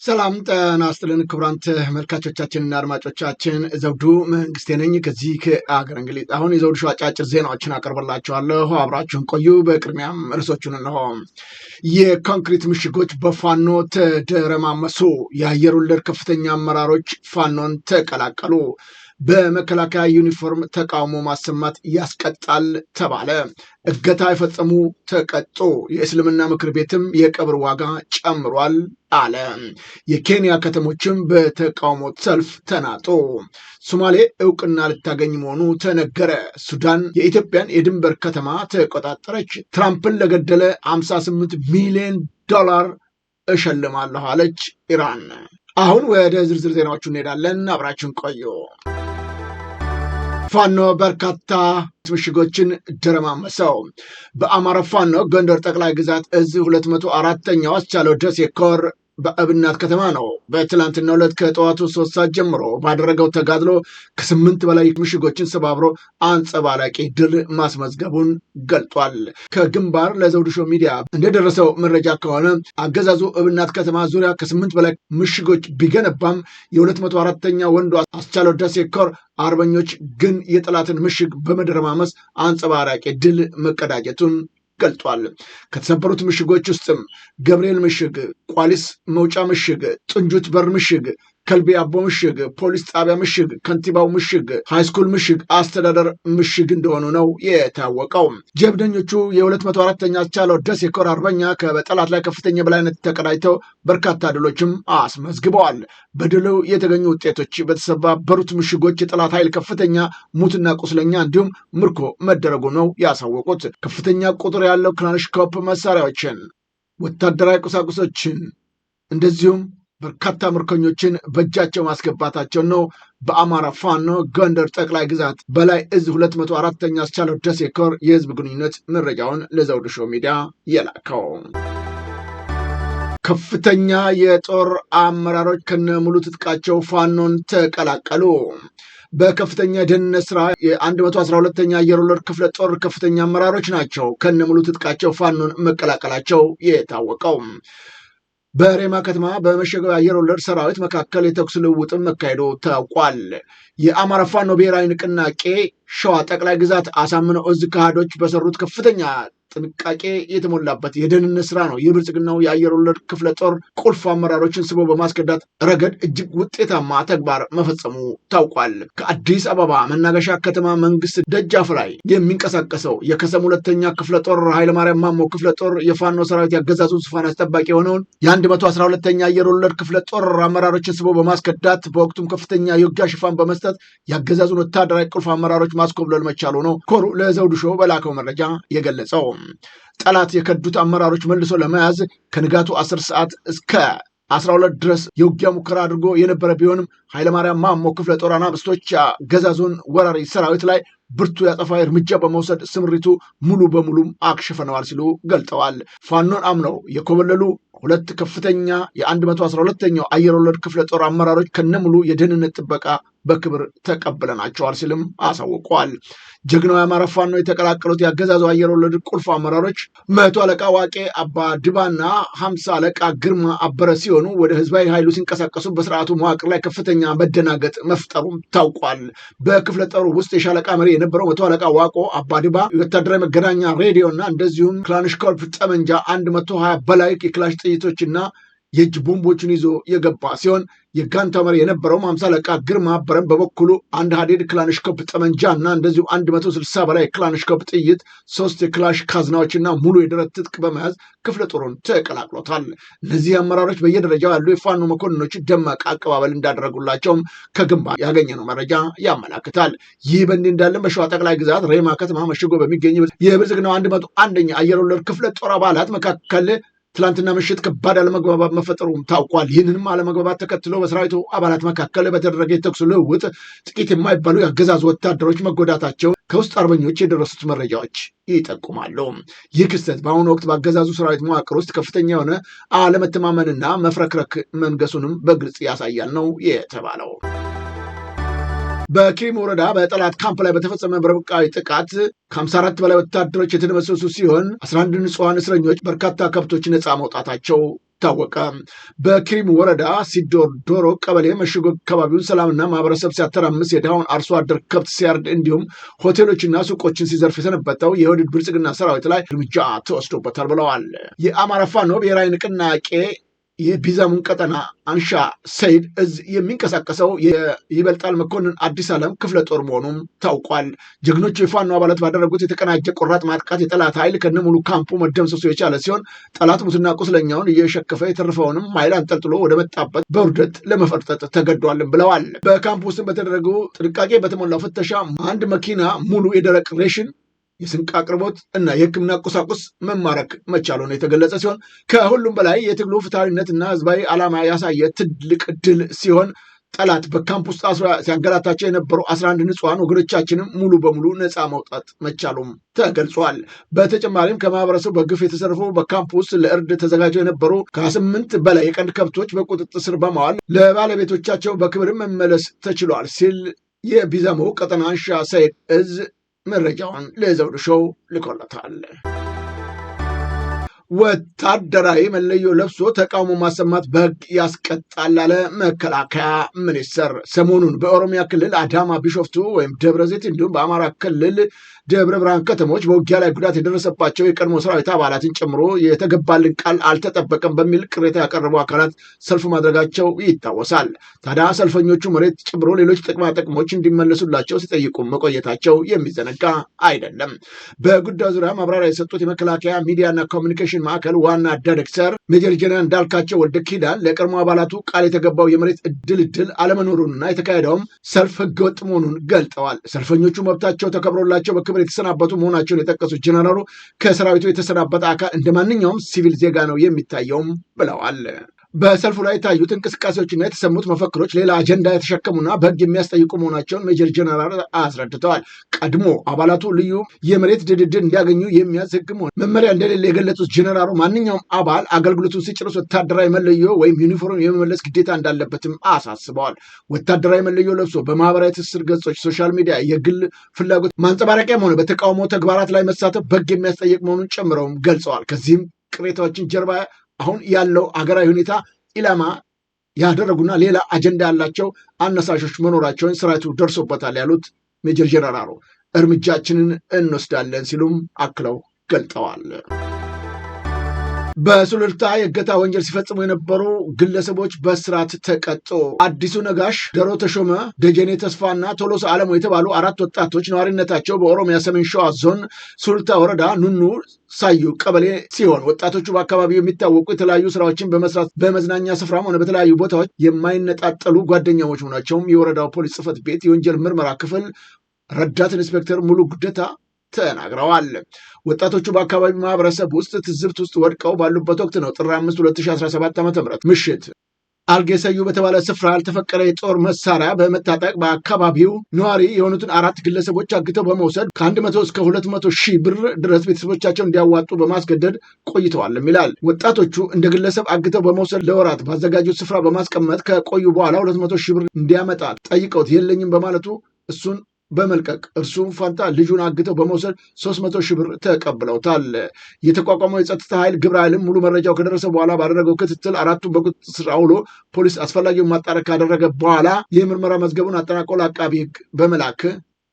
ሰላም ጤና ይስጥልን ክቡራን ተመልካቾቻችንና አድማጮቻችን ዘውዱ መንግስቴ ነኝ ከዚህ ከአገር እንግሊዝ። አሁን የዘውዱ ሾው አጫጭር ዜናዎችን አቀርብላችኋለሁ፣ አብራችሁን ቆዩ። በቅድሚያም ርዕሶቹን እነሆ። የኮንክሪት ምሽጎች በፋኖ ተደረማመሱ፣ የአየር ወለድ ከፍተኛ አመራሮች ፋኖን ተቀላቀሉ፣ በመከላከያ ዩኒፎርም ተቃውሞ ማሰማት ያስቀጣል ተባለ፣ እገታ የፈጸሙ ተቀጡ፣ የእስልምና ምክር ቤትም የቀብር ዋጋ ጨምሯል አለ፣ የኬንያ ከተሞችም በተቃውሞ ሰልፍ ተናጡ፣ ሶማሌ እውቅና ልታገኝ መሆኑ ተነገረ፣ ሱዳን የኢትዮጵያን የድንበር ከተማ ተቆጣጠረች፣ ትራምፕን ለገደለ $58 ሚሊዮን እሸልማለሁ አለች ኢራን። አሁን ወደ ዝርዝር ዜናዎቹ እንሄዳለን፣ አብራችሁን ቆዩ። ፋኖ በርካታ ምሽጎችን ደረማመሰው። በአማራ ፋኖ ጎንደር ጠቅላይ ግዛት እዝ 204ኛው አስቻለው ደሴ ኮር በእብናት ከተማ ነው በትላንትናው ዕለት ከጠዋቱ 3 ሰዓት ጀምሮ ባደረገው ተጋድሎ ከ8 በላይ ምሽጎችን ሰባብሮ አንጸባራቂ ድል ማስመዝገቡን ገልጧል። ከግንባር ለዘውዱ ሾው ሚዲያ እንደደረሰው መረጃ ከሆነ አገዛዙ እብናት ከተማ ዙሪያ ከ8 በላይ ምሽጎች ቢገነባም የ204ኛ ወንዱ አስቻለው ደሴ ኮር አርበኞች ግን የጠላትን ምሽግ በመደረማመስ አንጸባራቂ ድል መቀዳጀቱን ገልጧል። ከተሰበሩት ምሽጎች ውስጥም ገብርኤል ምሽግ፣ ቋሊስ መውጫ ምሽግ፣ ጥንጁት በር ምሽግ፣ ከልቤ አቦ ምሽግ፣ ፖሊስ ጣቢያ ምሽግ፣ ከንቲባው ምሽግ፣ ሃይስኩል ምሽግ፣ አስተዳደር ምሽግ እንደሆኑ ነው የታወቀው። ጀብደኞቹ የ204ኛ አስቻለው ደሴ ኮር አርበኛ ከጠላት ላይ ከፍተኛ በላይነት ተቀዳጅተው በርካታ ድሎችም አስመዝግበዋል። በድሉ የተገኙ ውጤቶች በተሰባበሩት ምሽጎች የጠላት ኃይል ከፍተኛ ሙትና ቁስለኛ እንዲሁም ምርኮ መደረጉ ነው ያሳወቁት። ከፍተኛ ቁጥር ያለው ክላሽንኮቭ መሳሪያዎችን፣ ወታደራዊ ቁሳቁሶችን እንደዚሁም በርካታ ምርኮኞችን በእጃቸው ማስገባታቸው ነው በአማራ ፋኖ ጎንደር ጠቅላይ ግዛት በላይ እዝ 204ኛ አስቻለው ደሴ ኮር የህዝብ ግንኙነት መረጃውን ለዘውዱ ሾው ሚዲያ የላከው። ከፍተኛ የጦር አመራሮች ከነሙሉ ትጥቃቸው ፋኖን ተቀላቀሉ። በከፍተኛ ደህንነት ስራ የ112ኛ አየር ወለድ ክፍለ ጦር ከፍተኛ አመራሮች ናቸው ከነሙሉ ትጥቃቸው ፋኖን መቀላቀላቸው የታወቀው። በሬማ ከተማ በመሸገው አየር ወለድ ሰራዊት መካከል የተኩስ ልውውጥም መካሄዱ ታውቋል። የአማራ ፋኖ ብሔራዊ ንቅናቄ ሸዋ ጠቅላይ ግዛት አሳምነው እዝ ካህዶች በሰሩት ከፍተኛ ጥንቃቄ የተሞላበት የደህንነት ስራ ነው የብልጽግናው የአየር ወለድ ክፍለ ጦር ቁልፍ አመራሮችን ስቦ በማስከዳት ረገድ እጅግ ውጤታማ ተግባር መፈጸሙ ታውቋል። ከአዲስ አበባ መናገሻ ከተማ መንግስት ደጃፍ ላይ የሚንቀሳቀሰው የከሰም 2ኛ ክፍለ ጦር ኃይለማርያም ማሞ ክፍለ ጦር የፋኖ ሰራዊት ያገዛዙን ዙፋን አስጠባቂ የሆነውን የ112ኛ አየር ወለድ ክፍለ ጦር አመራሮችን ስቦ በማስከዳት በወቅቱም ከፍተኛ የውጊያ ሽፋን በመስጠት ያገዛዙን ወታደራዊ ቁልፍ አመራሮች ማስኮብለል መቻሉ ነው ኮሩ ለዘውዱ ሾው በላከው መረጃ የገለጸው። ጠላት የከዱት አመራሮች መልሶ ለመያዝ ከንጋቱ 10 ሰዓት እስከ 12 ድረስ የውጊያ ሙከራ አድርጎ የነበረ ቢሆንም ኃይለማርያም ማሞ ክፍለ ጦር አናብስቶች ገዛዙን ወራሪ ሰራዊት ላይ ብርቱ ያጸፋዊ እርምጃ በመውሰድ ስምሪቱ ሙሉ በሙሉ አክሽፈነዋል ሲሉ ገልጠዋል። ፋኖን አምነው የኮበለሉ 2 ከፍተኛ የ112ኛው አየር ወለድ ክፍለ ጦር አመራሮች ከነሙሉ የደህንነት ጥበቃ በክብር ተቀብለናቸዋል ሲልም አሳውቀዋል። ጀግናው የአማራ ፋኖ የተቀላቀሉት ያገዛዙ አየር ወለድ ቁልፍ አመራሮች 100 አለቃ ዋቄ አባ ድባና 50 አለቃ ግርማ አበረ ሲሆኑ ወደ ህዝባዊ ኃይሉ ሲንቀሳቀሱ በስርዓቱ መዋቅር ላይ ከፍተኛ መደናገጥ መፍጠሩም ታውቋል። በክፍለ ጦሩ ውስጥ የሻለቃ መሪ የነበረው 100 አለቃ ዋቆ አባ ድባ የወታደራዊ መገናኛ ሬዲዮና እንደዚሁም ክላሽንኮቭ ጠመንጃ 120 በላይ የክላሽ ጥይቶችና የእጅ ቦምቦችን ይዞ የገባ ሲሆን የጋንታው መሪ የነበረው 50 አለቃ ግርማ አበረን በበኩሉ አንድ ሀዲድ ክላሽንኮቭ ጠመንጃ እና እንደዚሁ 160 በላይ ክላሽንኮቭ ጥይት 3 የክላሽ ካዝናዎችና ሙሉ የደረት ትጥቅ በመያዝ ክፍለ ጦሩን ተቀላቅሎታል። እነዚህ አመራሮች በየደረጃው ያሉ የፋኖ መኮንኖች ደማቅ አቀባበል እንዳደረጉላቸውም ከግንባር ያገኘነው መረጃ ያመላክታል። ይህ በእንዲህ እንዳለን በሸዋ ጠቅላይ ግዛት ሬማ ከተማ መሽጎ በሚገኝ የብልጽግናው 101ኛ አየር ወለድ ክፍለ ጦር አባላት መካከል ትላንትና ምሽት ከባድ አለመግባባት መፈጠሩም ታውቋል። ይህንንም አለመግባባት ተከትሎ በሰራዊቱ አባላት መካከል በተደረገ የተኩስ ልውውጥ ጥቂት የማይባሉ የአገዛዙ ወታደሮች መጎዳታቸው ከውስጥ አርበኞች የደረሱት መረጃዎች ይጠቁማሉ። ይህ ክስተት በአሁኑ ወቅት በአገዛዙ ሰራዊት መዋቅር ውስጥ ከፍተኛ የሆነ አለመተማመንና መፍረክረክ መንገሱንም በግልጽ ያሳያል ነው የተባለው። በኪሪም ወረዳ በጠላት ካምፕ ላይ በተፈጸመ በረብቃዊ ጥቃት ከ54 በላይ ወታደሮች የተደመሰሱ ሲሆን 11 ንጹሐን እስረኞች፣ በርካታ ከብቶች ነፃ መውጣታቸው ታወቀ። በክሪም ወረዳ ሲዶዶሮ ቀበሌ መሽጎ አካባቢውን ሰላምና ማህበረሰብ ሲያተራምስ የድሃውን አርሶ አደር ከብት ሲያርድ እንዲሁም ሆቴሎችና ሱቆችን ሲዘርፍ የሰነበተው የኦህዴድ ብልጽግና ሰራዊት ላይ እርምጃ ተወስዶበታል ብለዋል። የአማራ ፋኖ ብሔራዊ ንቅናቄ የቢዛሙን ቀጠና አንሻ ሰይድ እዝ የሚንቀሳቀሰው የይበልጣል መኮንን አዲስ ዓለም ክፍለ ጦር መሆኑም ታውቋል። ጀግኖቹ የፋኖ አባላት ባደረጉት የተቀናጀ ቆራጥ ማጥቃት የጠላት ኃይል ከነሙሉ ካምፑ መደምሰሱ የቻለ ሲሆን ጠላት ሙትና ቁስለኛውን እየሸከፈ የተረፈውንም ኃይል አንጠልጥሎ ወደ መጣበት በውርደት ለመፈርጠጥ ተገዷልን ብለዋል። በካምፕ ውስጥ በተደረገው ጥንቃቄ በተሞላው ፍተሻ አንድ መኪና ሙሉ የደረቅ ሬሽን የስንቅ አቅርቦት እና የሕክምና ቁሳቁስ መማረክ መቻሉ ነው የተገለጸ ሲሆን ከሁሉም በላይ የትግሉ ፍትሐዊነትና ህዝባዊ ዓላማ ያሳየ ትልቅ ድል ሲሆን ጠላት በካምፕ ውስጥ ሲያንገላታቸው የነበሩ 11 ንጹሐን ወገኖቻችንም ሙሉ በሙሉ ነፃ መውጣት መቻሉም ተገልጿል። በተጨማሪም ከማህበረሰቡ በግፍ የተሰረፉ በካምፕ ውስጥ ለእርድ ተዘጋጅተው የነበሩ ከ8 በላይ የቀንድ ከብቶች በቁጥጥር ስር በማዋል ለባለቤቶቻቸው በክብር መመለስ ተችሏል ሲል የቢዛሞ ቀጠና አንሻ ሰይድ እዝ መረጃውን ለዘውዱ ሾው ልኮለታል። ወታደራዊ መለዮ ለብሶ ተቃውሞ ማሰማት በህግ ያስቀጣል አለ መከላከያ ሚኒስቴር። ሰሞኑን በኦሮሚያ ክልል አዳማ፣ ቢሾፍቱ ወይም ደብረ ዘይት እንዲሁም በአማራ ክልል ደብረ ብርሃን ከተሞች በውጊያ ላይ ጉዳት የደረሰባቸው የቀድሞ ሰራዊት አባላትን ጨምሮ የተገባልን ቃል አልተጠበቀም በሚል ቅሬታ ያቀረቡ አካላት ሰልፍ ማድረጋቸው ይታወሳል። ታዲያ ሰልፈኞቹ መሬት ጨምሮ ሌሎች ጥቅማ ጥቅሞች እንዲመለሱላቸው ሲጠይቁ መቆየታቸው የሚዘነጋ አይደለም። በጉዳዩ ዙሪያ ማብራሪያ የሰጡት የመከላከያ ሚዲያና ኮሚኒኬሽን ማዕከል ዋና ዳይሬክተር ሜጀር ጀነራል እንዳልካቸው ወልደ ኪዳን ለቀድሞ አባላቱ ቃል የተገባው የመሬት እድል አለመኖሩንና የተካሄደውም ሰልፍ ህገወጥ መሆኑን ገልጠዋል። ሰልፈኞቹ መብታቸው ተከብሮላቸው በክብር የተሰናበቱ መሆናቸውን የጠቀሱት ጀነራሉ ከሰራዊቱ የተሰናበተ አካል እንደ ማንኛውም ሲቪል ዜጋ ነው የሚታየውም ብለዋል። በሰልፉ ላይ የታዩት እንቅስቃሴዎችና የተሰሙት መፈክሮች ሌላ አጀንዳ የተሸከሙና በህግ የሚያስጠይቁ መሆናቸውን ሜጀር ጀነራል አስረድተዋል። ቀድሞ አባላቱ ልዩ የመሬት ድልድል እንዲያገኙ የሚያዝ ህግ መመሪያ እንደሌለ የገለጹት ጀነራሉ ማንኛውም አባል አገልግሎቱን ሲጨርስ ወታደራዊ መለዮ ወይም ዩኒፎርም የመመለስ ግዴታ እንዳለበትም አሳስበዋል። ወታደራዊ መለዮ ለብሶ በማህበራዊ ትስስር ገጾች፣ ሶሻል ሚዲያ የግል ፍላጎት ማንጸባረቂያም ሆነ በተቃውሞ ተግባራት ላይ መሳተፍ በህግ የሚያስጠይቅ መሆኑን ጨምረውም ገልጸዋል። ከዚህም ቅሬታዎችን ጀርባ አሁን ያለው አገራዊ ሁኔታ ኢላማ ያደረጉና ሌላ አጀንዳ ያላቸው አነሳሾች መኖራቸውን ሰራዊቱ ደርሶበታል ያሉት ሜጀር ጀነራሉ እርምጃችንን እንወስዳለን ሲሉም አክለው ገልጠዋል። በሱሉልታ የእገታ ወንጀል ሲፈጽሙ የነበሩ ግለሰቦች በእስራት ተቀጡ። አዲሱ ነጋሽ፣ ደሮ ተሾመ፣ ደጀኔ ተስፋና ቶሎሳ አለሙ የተባሉ 4 ወጣቶች ነዋሪነታቸው በኦሮሚያ ሰሜን ሸዋ ዞን ሱሉልታ ወረዳ ኑኑ ሳዩ ቀበሌ ሲሆን ወጣቶቹ በአካባቢው የሚታወቁ የተለያዩ ስራዎችን በመስራት በመዝናኛ ስፍራም ሆነ በተለያዩ ቦታዎች የማይነጣጠሉ ጓደኛሞች መሆናቸውም የወረዳው ፖሊስ ጽሕፈት ቤት የወንጀል ምርመራ ክፍል ረዳት ኢንስፔክተር ሙሉ ጉደታ ተናግረዋል። ወጣቶቹ በአካባቢ ማህበረሰብ ውስጥ ትዝብት ውስጥ ወድቀው ባሉበት ወቅት ነው ጥር 5 2017 ዓ.ም ምሽት አልጌሰዩ በተባለ ስፍራ ያልተፈቀደ የጦር መሳሪያ በመታጠቅ በአካባቢው ነዋሪ የሆኑትን 4 ግለሰቦች አግተው በመውሰድ ከ100 እስከ 200 ሺህ ብር ድረስ ቤተሰቦቻቸው እንዲያዋጡ በማስገደድ ቆይተዋልም ይላል። ወጣቶቹ እንደ ግለሰብ አግተው በመውሰድ ለወራት ባዘጋጁት ስፍራ በማስቀመጥ ከቆዩ በኋላ 200 ሺህ ብር እንዲያመጣ ጠይቀውት የለኝም በማለቱ እሱን በመልቀቅ እርሱ ፋንታ ልጁን አግተው በመውሰድ 300 ሺህ ብር ተቀብለውታል። የተቋቋመው የጸጥታ ኃይል ግብረ ኃይልም ሙሉ መረጃው ከደረሰ በኋላ ባደረገው ክትትል 4ቱን በቁጥጥር ስር አውሎ ፖሊስ አስፈላጊውን ማጣራት ካደረገ በኋላ የምርመራ መዝገቡን አጠናቆ ለአቃቢ ሕግ በመላክ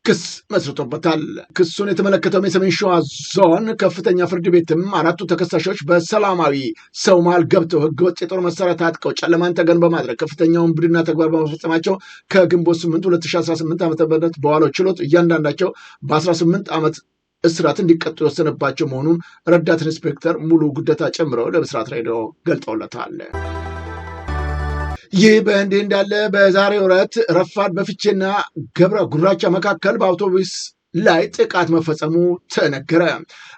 ክስ መስርቶበታል። ክሱን የተመለከተው የሰሜን ሸዋ ዞን ከፍተኛ ፍርድ ቤትም 4ቱ ተከሳሾች በሰላማዊ ሰው መሃል ገብተው ህገወጥ የጦር መሳሪያ ታጥቀው ጨለማን ተገን በማድረግ ከፍተኛውን ብድና ተግባር በመፈጸማቸው ከግንቦት 8 2018 ዓ.ም በዋለው ችሎት እያንዳንዳቸው በ18 ዓመት እስራት እንዲቀጡ የወሰነባቸው መሆኑን ረዳት ኢንስፔክተር ሙሉ ጉደታ ጨምረው ለብስራት ሬዲዮ ገልጠውለታል። ይህ በእንዲህ እንዳለ በዛሬው ዕለት ረፋድ በፍቼና ገብረ ጉራቻ መካከል በአውቶቡስ ላይ ጥቃት መፈጸሙ ተነገረ።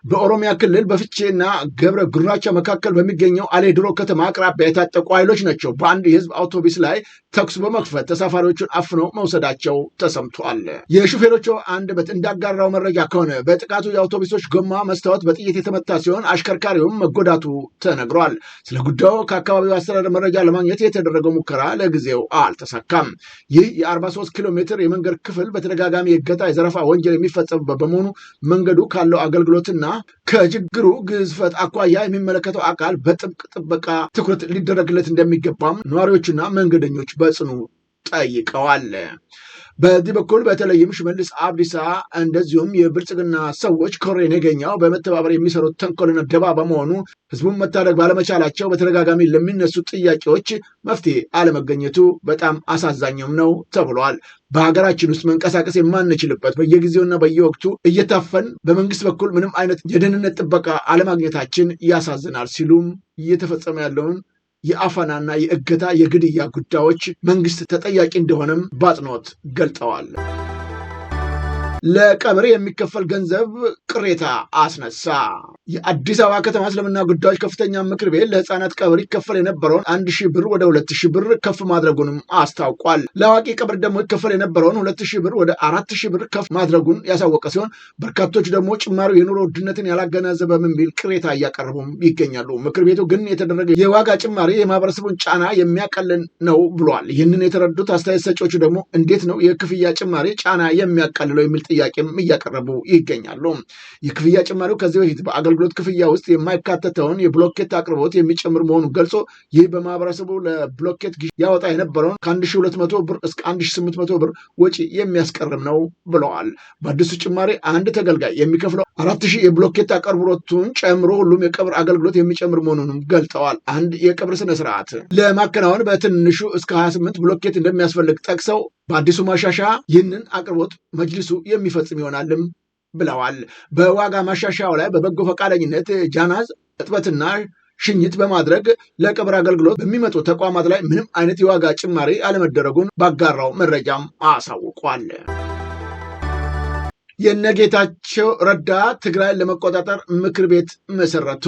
በኦሮሚያ ክልል በፍቼና ገብረ ጉራቻ መካከል በሚገኘው አሌድሮ ከተማ አቅራቢያ የታጠቁ ኃይሎች ናቸው በአንድ የህዝብ አውቶቡስ ላይ ተኩስ በመክፈት ተሳፋሪዎቹን አፍነው መውሰዳቸው ተሰምቷል። የሹፌሮቹ አንደበት እንዳጋራው መረጃ ከሆነ በጥቃቱ የአውቶቡሶች ጎማ መስታወት በጥይት የተመታ ሲሆን አሽከርካሪውም መጎዳቱ ተነግሯል። ስለ ጉዳዩ ከአካባቢው አስተዳደር መረጃ ለማግኘት የተደረገው ሙከራ ለጊዜው አልተሳካም። ይህ የ43 ኪሎ ሜትር የመንገድ ክፍል በተደጋጋሚ የእገታ የዘረፋ ወንጀል የሚፈጸምበት በመሆኑ መንገዱ ካለው አገልግሎትና ከችግሩ ግዝፈት አኳያ የሚመለከተው አካል በጥብቅ ጥበቃ ትኩረት ሊደረግለት እንደሚገባም ነዋሪዎችና መንገደኞች በጽኑ ጠይቀዋል። በዚህ በኩል በተለይም ሽመልስ አብዲሳ እንደዚሁም የብልጽግና ሰዎች ኮሎኔል ነገኛው በመተባበር የሚሰሩት ተንኮልና ደባ በመሆኑ ህዝቡን መታደግ ባለመቻላቸው በተደጋጋሚ ለሚነሱ ጥያቄዎች መፍትሄ አለመገኘቱ በጣም አሳዛኝም ነው ተብሏል። በሀገራችን ውስጥ መንቀሳቀስ የማንችልበት በየጊዜውና በየወቅቱ እየታፈን በመንግስት በኩል ምንም አይነት የደህንነት ጥበቃ አለማግኘታችን ያሳዝናል ሲሉም እየተፈጸመ ያለውን የአፈናና የእገታ የግድያ ጉዳዮች መንግስት ተጠያቂ እንደሆነም በአጽንኦት ገልጠዋል። ለቀብር የሚከፈል ገንዘብ ቅሬታ አስነሳ። የአዲስ አበባ ከተማ እስልምና ጉዳዮች ከፍተኛ ምክር ቤት ለህፃናት ቀብር ይከፈል የነበረውን 1000 ብር ወደ 2000 ብር ከፍ ማድረጉንም አስታውቋል። ለአዋቂ ቀብር ደግሞ ይከፈል የነበረውን 2000 ብር ወደ 4000 ብር ከፍ ማድረጉን ያሳወቀ ሲሆን በርካቶች ደግሞ ጭማሪው የኑሮ ውድነትን ያላገናዘበ በሚል ቅሬታ እያቀረቡም ይገኛሉ። ምክር ቤቱ ግን የተደረገ የዋጋ ጭማሪ የማህበረሰቡን ጫና የሚያቀልን ነው ብሏል። ይህንን የተረዱት አስተያየት ሰጪዎቹ ደግሞ እንዴት ነው የክፍያ ጭማሪ ጫና የሚያቀልለው የሚል ጥያቄም እያቀረቡ ይገኛሉ። የክፍያ ጭማሪው ከዚህ በፊት በአገልግሎት ክፍያ ውስጥ የማይካተተውን የብሎኬት አቅርቦት የሚጨምር መሆኑን ገልጾ ይህ በማህበረሰቡ ለብሎኬት ያወጣ የነበረውን ከ1200 ብር እስከ 1800 ብር ወጪ የሚያስቀርም ነው ብለዋል። በአዲሱ ጭማሪ አንድ ተገልጋይ የሚከፍለው 4000 የብሎኬት አቅርቦቱን ጨምሮ ሁሉም የቀብር አገልግሎት የሚጨምር መሆኑንም ገልጠዋል። አንድ የቀብር ስነስርዓት ለማከናወን በትንሹ እስከ 28 ብሎኬት እንደሚያስፈልግ ጠቅሰው በአዲሱ ማሻሻያ ይህንን አቅርቦት መጅሊሱ የሚፈጽም ይሆናልም ብለዋል። በዋጋ ማሻሻያው ላይ በበጎ ፈቃደኝነት ጃናዝ እጥበትና ሽኝት በማድረግ ለቀብር አገልግሎት በሚመጡ ተቋማት ላይ ምንም አይነት የዋጋ ጭማሪ አለመደረጉን ባጋራው መረጃም አሳውቋል። የነጌታቸው ረዳ ትግራይ ለመቆጣጠር ምክር ቤት መሰረቱ።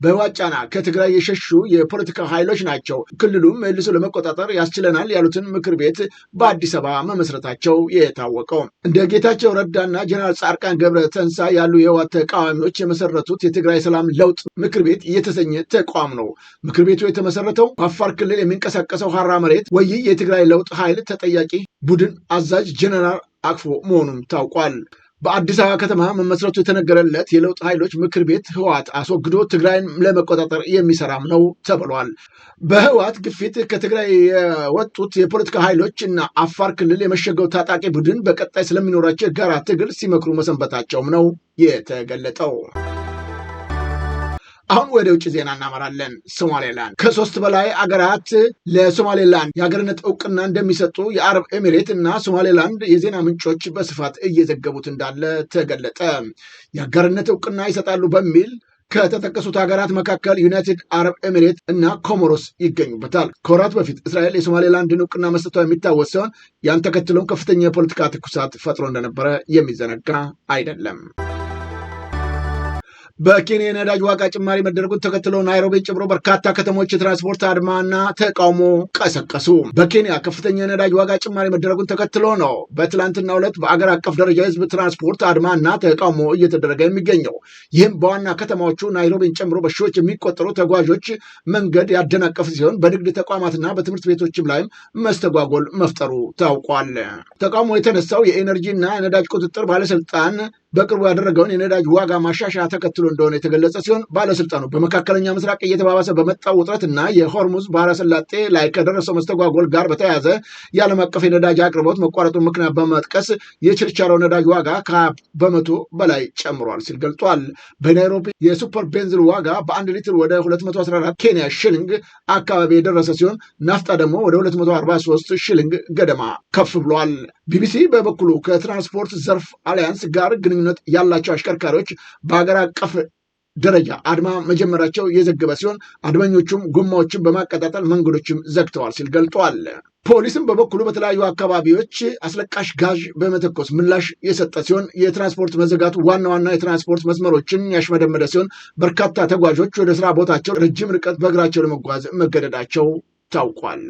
በህወሓት ጫና ከትግራይ የሸሹ የፖለቲካ ኃይሎች ናቸው ክልሉም መልሶ ለመቆጣጠር ያስችለናል ያሉትን ምክር ቤት በአዲስ አበባ መመስረታቸው የታወቀው። እንደ ጌታቸው ረዳና ጀነራል ጻድቃን ገብረ ተንሳይ ያሉ የህወሓት ተቃዋሚዎች የመሰረቱት የትግራይ ሰላም ለውጥ ምክር ቤት የተሰኘ ተቋም ነው። ምክር ቤቱ የተመሰረተው በአፋር ክልል የሚንቀሳቀሰው ሀራ መሬት ወይ የትግራይ ለውጥ ኃይል ተጠያቂ ቡድን አዛዥ ጀነራል አቅፎ መሆኑም ታውቋል። በአዲስ አበባ ከተማ መመስረቱ የተነገረለት የለውጥ ኃይሎች ምክር ቤት ህወሓት አስወግዶ ትግራይን ለመቆጣጠር የሚሰራም ነው ተብሏል። በህወሓት ግፊት ከትግራይ የወጡት የፖለቲካ ኃይሎች እና አፋር ክልል የመሸገው ታጣቂ ቡድን በቀጣይ ስለሚኖራቸው የጋራ ትግል ሲመክሩ መሰንበታቸውም ነው የተገለጠው። አሁን ወደ ውጭ ዜና እናመራለን። ሶማሌላንድ ከ3 በላይ አገራት ለሶማሌላንድ የሀገርነት እውቅና እንደሚሰጡ የአረብ ኤሚሬት እና ሶማሌላንድ የዜና ምንጮች በስፋት እየዘገቡት እንዳለ ተገለጠ። የሀገርነት እውቅና ይሰጣሉ በሚል ከተጠቀሱት ሀገራት መካከል ዩናይትድ አረብ ኤሚሬት እና ኮሞሮስ ይገኙበታል። ከወራት በፊት እስራኤል የሶማሌላንድን እውቅና መስጠቷ የሚታወስ ሲሆን ያን ተከትሎም ከፍተኛ የፖለቲካ ትኩሳት ፈጥሮ እንደነበረ የሚዘነጋ አይደለም። በኬንያ የነዳጅ ዋጋ ጭማሪ መደረጉን ተከትሎ ናይሮቢን ጨምሮ በርካታ ከተሞች የትራንስፖርት አድማና ተቃውሞ ቀሰቀሱ። በኬንያ ከፍተኛ የነዳጅ ዋጋ ጭማሪ መደረጉን ተከትሎ ነው በትላንትናው ዕለት በአገር አቀፍ ደረጃ የህዝብ ትራንስፖርት አድማና ተቃውሞ እየተደረገ የሚገኘው። ይህም በዋና ከተማዎቹ ናይሮቢን ጨምሮ በሺዎች የሚቆጠሩ ተጓዦች መንገድ ያደናቀፍ ሲሆን በንግድ ተቋማትና በትምህርት ቤቶችም ላይም መስተጓጎል መፍጠሩ ታውቋል። ተቃውሞ የተነሳው የኤነርጂና የነዳጅ ቁጥጥር ባለስልጣን በቅርቡ ያደረገውን የነዳጅ ዋጋ ማሻሻያ ተከትሎ እንደሆነ የተገለጸ ሲሆን ባለስልጣኑ በመካከለኛ ምስራቅ እየተባባሰ በመጣው ውጥረትና የሆርሙዝ ባህረ ሰላጤ ላይ ከደረሰው መስተጓጎል ጋር በተያያዘ የዓለም አቀፍ የነዳጅ አቅርቦት መቋረጡን ምክንያት በመጥቀስ የችርቻሮ ነዳጅ ዋጋ ከ20 በመቶ በላይ ጨምሯል ሲል ገልጿል። በናይሮቢ የሱፐር ቤንዚን ዋጋ በ1 ሊትር ወደ 214 ኬንያ ሽልንግ አካባቢ የደረሰ ሲሆን ናፍጣ ደግሞ ወደ 243 ሽልንግ ገደማ ከፍ ብሏል። ቢቢሲ በበኩሉ ከትራንስፖርት ዘርፍ አሊያንስ ጋር ግንኙነት ያላቸው አሽከርካሪዎች በሀገር አቀፍ ደረጃ አድማ መጀመራቸው የዘገበ ሲሆን አድመኞቹም ጎማዎችን በማቀጣጠል መንገዶችም ዘግተዋል ሲል ገልጧል። ፖሊስም በበኩሉ በተለያዩ አካባቢዎች አስለቃሽ ጋዥ በመተኮስ ምላሽ የሰጠ ሲሆን የትራንስፖርት መዘጋቱ ዋና ዋና የትራንስፖርት መስመሮችን ያሽመደመደ ሲሆን በርካታ ተጓዦች ወደ ስራ ቦታቸው ረጅም ርቀት በእግራቸው ለመጓዝ መገደዳቸው ታውቋል።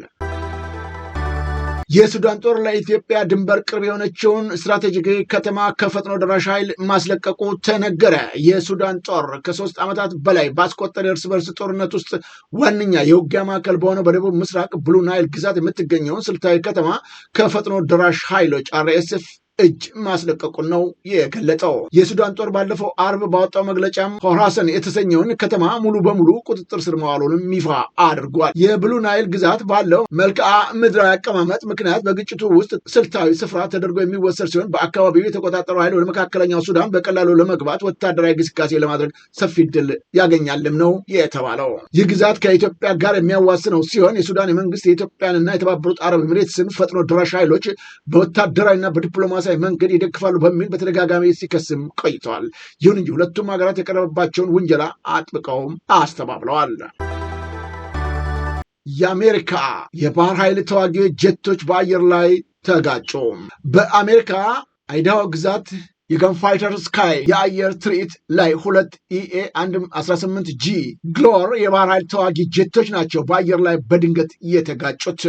የሱዳን ጦር ለኢትዮጵያ ድንበር ቅርብ የሆነችውን ስትራቴጂካዊ ከተማ ከፈጥኖ ደራሽ ኃይል ማስለቀቁ ተነገረ። የሱዳን ጦር ከ3 ዓመታት በላይ ባስቆጠረ እርስ በርስ ጦርነት ውስጥ ዋነኛ የውጊያ ማዕከል በሆነው በደቡብ ምስራቅ ብሉ ናይል ግዛት የምትገኘውን ስልታዊ ከተማ ከፈጥኖ ደራሽ ኃይሎች RSF እጅ ማስለቀቁን ነው የገለጸው። የሱዳን ጦር ባለፈው አርብ ባወጣው መግለጫም ሆራሰን የተሰኘውን ከተማ ሙሉ በሙሉ ቁጥጥር ስር መዋሉንም ይፋ አድርጓል። የብሉ ናይል ግዛት ባለው መልክዓ ምድራዊ አቀማመጥ ምክንያት በግጭቱ ውስጥ ስልታዊ ስፍራ ተደርጎ የሚወሰድ ሲሆን በአካባቢው የተቆጣጠረው ኃይል ወደ መካከለኛው ሱዳን በቀላሉ ለመግባት ወታደራዊ እንቅስቃሴ ለማድረግ ሰፊ ድል ያገኛልም ነው የተባለው። ይህ ግዛት ከኢትዮጵያ ጋር የሚያዋስነው ሲሆን የሱዳን መንግስት የኢትዮጵያንና የተባበሩት አረብ ኤሚሬትስን ፈጥኖ ደራሽ ኃይሎች በወታደራዊና በዲፕሎማሲያዊ መንገድ ይደግፋሉ በሚል በተደጋጋሚ ሲከስም ቆይተዋል። ይሁን እንጂ ሁለቱም ሀገራት የቀረበባቸውን ውንጀላ አጥብቀውም አስተባብለዋል። የአሜሪካ የባህር ኃይል ተዋጊ ጀቶች በአየር ላይ ተጋጩ። በአሜሪካ አይዳሆ ግዛት የጋንፋይተር ስካይ የአየር ትርኢት ላይ 2 EA-18G ግሎር የባህር ኃይል ተዋጊ ጀቶች ናቸው በአየር ላይ በድንገት የተጋጩት።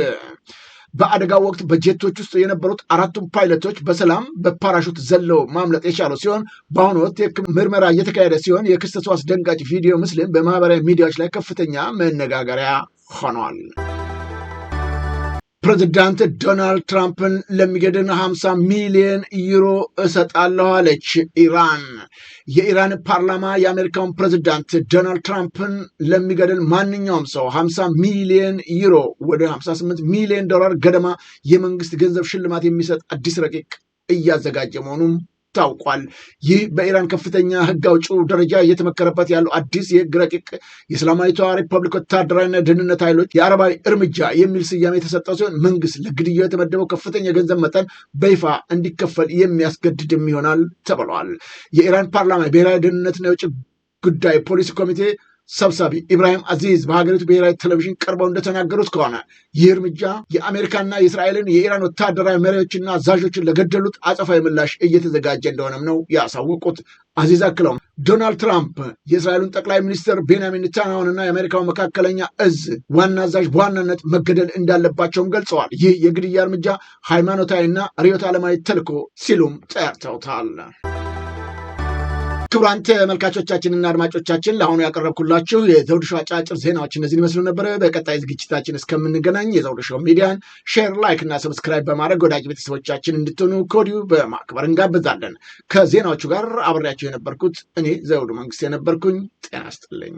በአደጋው ወቅት በጀቶች ውስጥ የነበሩት 4ቱም ፓይለቶች በሰላም በፓራሹት ዘለው ማምለጥ የቻሉ ሲሆን በአሁኑ ወቅት የሕክምና ምርመራ እየተካሄደ ሲሆን የክስተቱ አስደንጋጭ ቪዲዮ ምስልም በማህበራዊ ሚዲያዎች ላይ ከፍተኛ መነጋገሪያ ሆኗል። ፕሬዚዳንት ዶናልድ ትራምፕን ለሚገድል 50 ሚሊዮን ዩሮ እሰጣለሁ አለች ኢራን። የኢራን ፓርላማ የአሜሪካውን ፕሬዚዳንት ዶናልድ ትራምፕን ለሚገድል ማንኛውም ሰው 50 ሚሊዮን ዩሮ ወደ 58 ሚሊዮን ዶላር ገደማ የመንግስት ገንዘብ ሽልማት የሚሰጥ አዲስ ረቂቅ እያዘጋጀ መሆኑም ታውቋል። ይህ በኢራን ከፍተኛ ህግ አውጪው ደረጃ እየተመከረበት ያለው አዲስ የህግ ረቂቅ የእስላማዊቷ ሪፐብሊክ ወታደራዊና ደህንነት ኃይሎች የአረባዊ እርምጃ የሚል ስያሜ የተሰጠው ሲሆን መንግስት ለግድያው የተመደበው ከፍተኛ የገንዘብ መጠን በይፋ እንዲከፈል የሚያስገድድም ይሆናል ተብሏል። የኢራን ፓርላማ የብሔራዊ ደህንነትና የውጭ ጉዳይ ፖሊሲ ኮሚቴ ሰብሳቢ ኢብራሂም አዚዝ በሀገሪቱ ብሔራዊ ቴሌቪዥን ቀርበው እንደተናገሩት ከሆነ ይህ እርምጃ የአሜሪካና የእስራኤልን የኢራን ወታደራዊ መሪዎችና አዛዦችን ለገደሉት አጸፋዊ ምላሽ እየተዘጋጀ እንደሆነም ነው ያሳወቁት። አዚዝ አክለውም ዶናልድ ትራምፕ የእስራኤሉን ጠቅላይ ሚኒስትር ቤንያሚን ኔታንያሁንና የአሜሪካው መካከለኛ እዝ ዋና አዛዥ በዋናነት መገደል እንዳለባቸውም ገልጸዋል። ይህ የግድያ እርምጃ ሃይማኖታዊና ርዕዮተ ዓለማዊ ተልዕኮ ሲሉም ጠርተውታል። ክቡራን ተመልካቾቻችንና አድማጮቻችን ለአሁኑ ያቀረብኩላችሁ የዘውዱ ሾው አጫጭር ዜናዎች እነዚህን ይመስሉ ነበረ። በቀጣይ ዝግጅታችን እስከምንገናኝ የዘውዱ ሾው ሚዲያን ሼር፣ ላይክ እና ሰብስክራይብ በማድረግ ወዳጅ ቤተሰቦቻችን እንድትሆኑ ከወዲሁ በማክበር እንጋብዛለን። ከዜናዎቹ ጋር አብሬያቸው የነበርኩት እኔ ዘውዱ መንግስት የነበርኩኝ። ጤና ይስጥልኝ።